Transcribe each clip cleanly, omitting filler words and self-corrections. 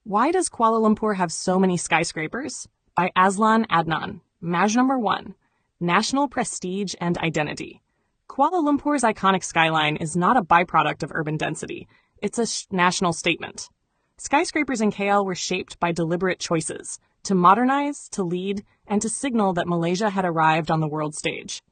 Why does Kuala Lumpur have so many skyscrapers? By AZLAN ADNAN. Maj number 1. National prestige and identity. Kuala Lumpur's iconic skyline is not a byproduct of urban density. It's a national statement. Skyscrapers in KL were shaped by deliberate choices to modernize, to lead, and to signal that Malaysia had arrived on the world stage.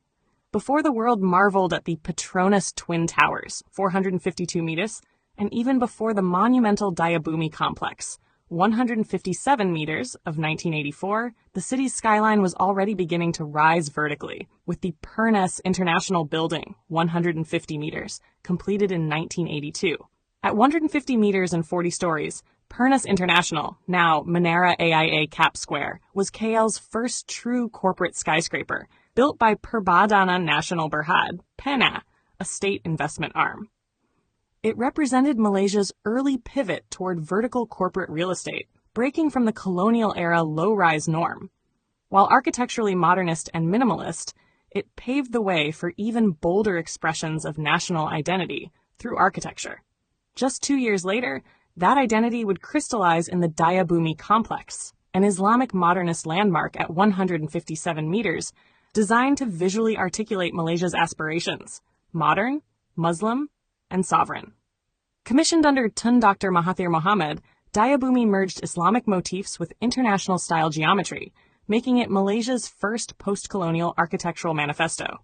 Before the world marveled at the Petronas Twin Towers, 452 meters, and even before the monumental Dayabumi Complex, 157 meters of 1984, the city's skyline was already beginning to rise vertically, with the PERNAS International Building, 150 meters, completed in 1982. At 150 meters and 40 stories, PERNAS International, now Menara AIA Cap Square, was KL's first true corporate skyscraper, built by Perbadanan Nasional Berhad, PENA, a state investment arm. It represented Malaysia's early pivot toward vertical corporate real estate, breaking from the colonial-era low-rise norm. While architecturally modernist and minimalist, it paved the way for even bolder expressions of national identity through architecture. Just 2 years later, that identity would crystallize in the Dayabumi Complex, an Islamic modernist landmark at 157 meters, designed to visually articulate Malaysia's aspirations: modern, Muslim, and sovereign. Commissioned under Tun Dr. Mahathir Mohamad, Dayabumi merged Islamic motifs with international-style geometry, making it Malaysia's first post-colonial architectural manifesto.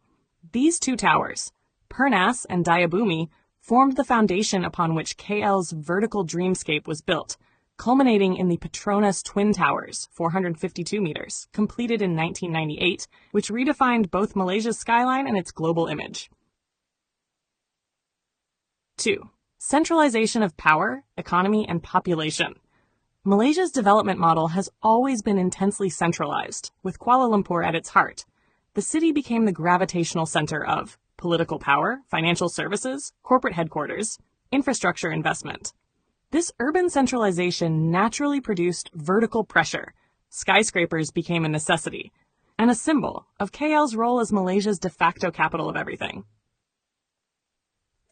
These two towers, PERNAS and Dayabumi, formed the foundation upon which KL's vertical dreamscape was built, culminating in the Petronas Twin Towers, 452 meters, completed in 1998, which redefined both Malaysia's skyline and its global image. 2. Centralization of power, economy, and population. Malaysia's development model has always been intensely centralized, with Kuala Lumpur at its heart. The city became the gravitational center of political power, financial services, corporate headquarters, infrastructure investment. This urban centralization naturally produced vertical pressure. Skyscrapers became a necessity, and a symbol of KL's role as Malaysia's de facto capital of everything.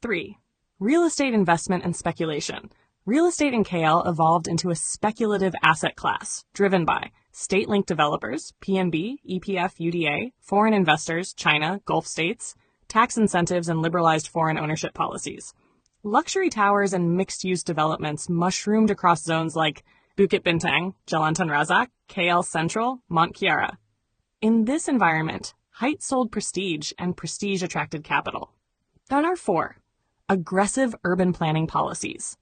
3. Real estate investment and speculation. Real estate in KL evolved into a speculative asset class, driven by state-linked developers, PNB, EPF, UDA, foreign investors, China, Gulf states, tax incentives, and liberalized foreign ownership policies. Luxury towers and mixed-use developments mushroomed across zones like Bukit Bintang, Jalan Tan Razak, KL Central, Mont Kiara. In this environment, height sold prestige, and prestige attracted capital. Then are 4. Aggressive urban planning policies.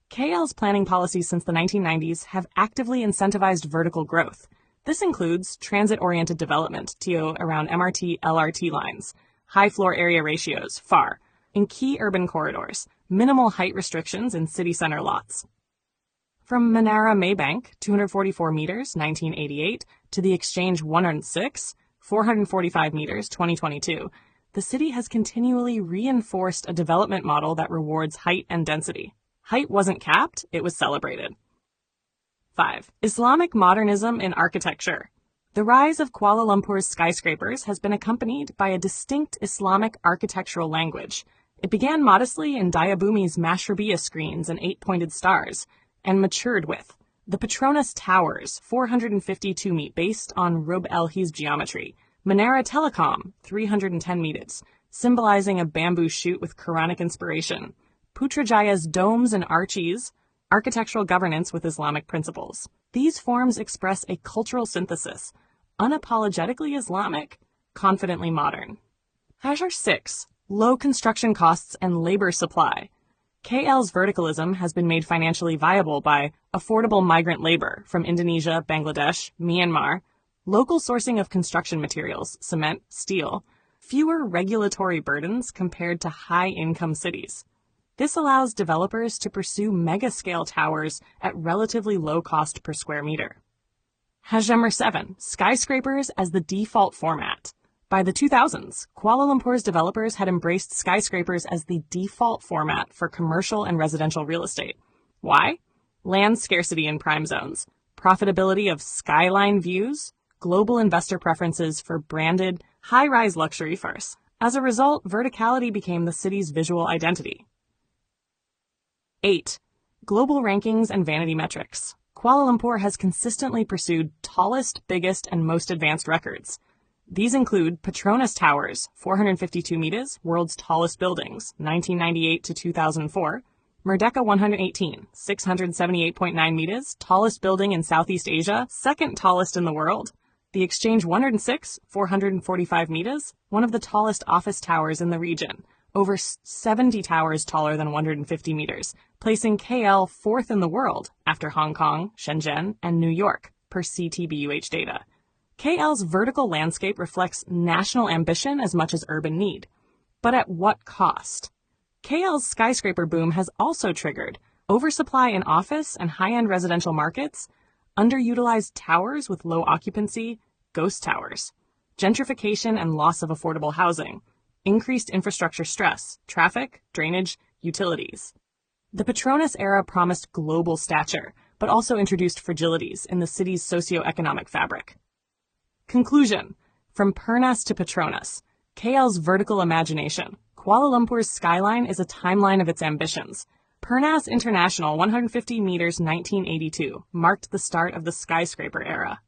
KL's planning policies since the 1990s have actively incentivized vertical growth. This includes transit-oriented development, TO around MRT, LRT lines, high floor area ratios, FAR, in key urban corridors, minimal height restrictions in city center lots. From Menara Maybank, 244 meters, 1988, to the Exchange 106, 445 meters, 2022, the city has continually reinforced a development model that rewards height and density. Height wasn't capped, it was celebrated. 5. Islamic modernism in architecture. The rise of Kuala Lumpur's skyscrapers has been accompanied by a distinct Islamic architectural language. It began modestly in Dayabumi's Mashrabiyah screens and 8-pointed stars, and matured with the Petronas Towers, 452 meters, based on Rub el-Hijz geometry, Menara Telecom, 310 meters, symbolizing a bamboo shoot with Quranic inspiration, Putrajaya's domes and arches, architectural governance with Islamic principles. These forms express a cultural synthesis, unapologetically Islamic, confidently modern. Hazard 6. Low construction costs and labor supply. KL's verticalism has been made financially viable by affordable migrant labor from Indonesia, Bangladesh, Myanmar, local sourcing of construction materials, cement, steel, fewer regulatory burdens compared to high-income cities. This allows developers to pursue mega-scale towers at relatively low cost per square meter. Number 7. Skyscrapers as the default format. By the 2000s, Kuala Lumpur's developers had embraced skyscrapers as the default format for commercial and residential real estate. Why? Land scarcity in prime zones, profitability of skyline views, global investor preferences for branded, high-rise luxury first. As a result, verticality became the city's visual identity. 8. Global rankings and vanity metrics. Kuala Lumpur has consistently pursued tallest, biggest, and most advanced records. These include Petronas Towers, 452 meters, world's tallest buildings, 1998 to 2004. Merdeka 118, 678.9 meters, tallest building in Southeast Asia, second tallest in the world. The Exchange 106, 445 meters, one of the tallest office towers in the region, over 70 towers taller than 150 meters, placing KL fourth in the world after Hong Kong, Shenzhen, and New York, per CTBUH data. KL's vertical landscape reflects national ambition as much as urban need. But at what cost? KL's skyscraper boom has also triggered oversupply in office and high-end residential markets, underutilized towers with low occupancy, ghost towers, gentrification and loss of affordable housing, increased infrastructure stress, traffic, drainage, utilities. The Petronas era promised global stature, but also introduced fragilities in the city's socio-economic fabric. Conclusion. From PERNAS to Petronas, KL's vertical imagination, Kuala Lumpur's skyline is a timeline of its ambitions. PERNAS International 150 meters 1982 marked the start of the skyscraper era.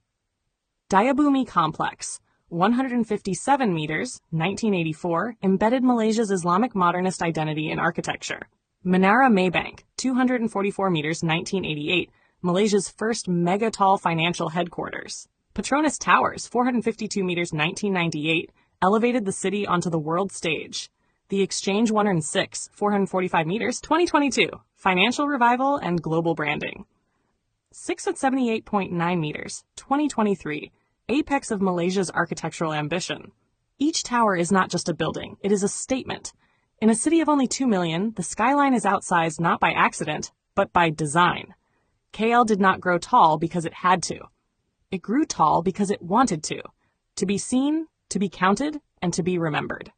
Dayabumi Complex, 157 meters 1984, embedded Malaysia's Islamic modernist identity in architecture. Menara Maybank, 244 meters 1988, Malaysia's first mega-tall financial headquarters. Petronas Towers, 452 meters 1998, elevated the city onto the world stage. The Exchange 106, 445 meters, 2022, financial revival and global branding. 6 at 78.9 meters, 2023, apex of Malaysia's architectural ambition. Each tower is not just a building, it is a statement. In a city of only 2 million, the skyline is outsized not by accident, but by design. KL did not grow tall because it had to. It grew tall because it wanted to be seen, to be counted, and to be remembered.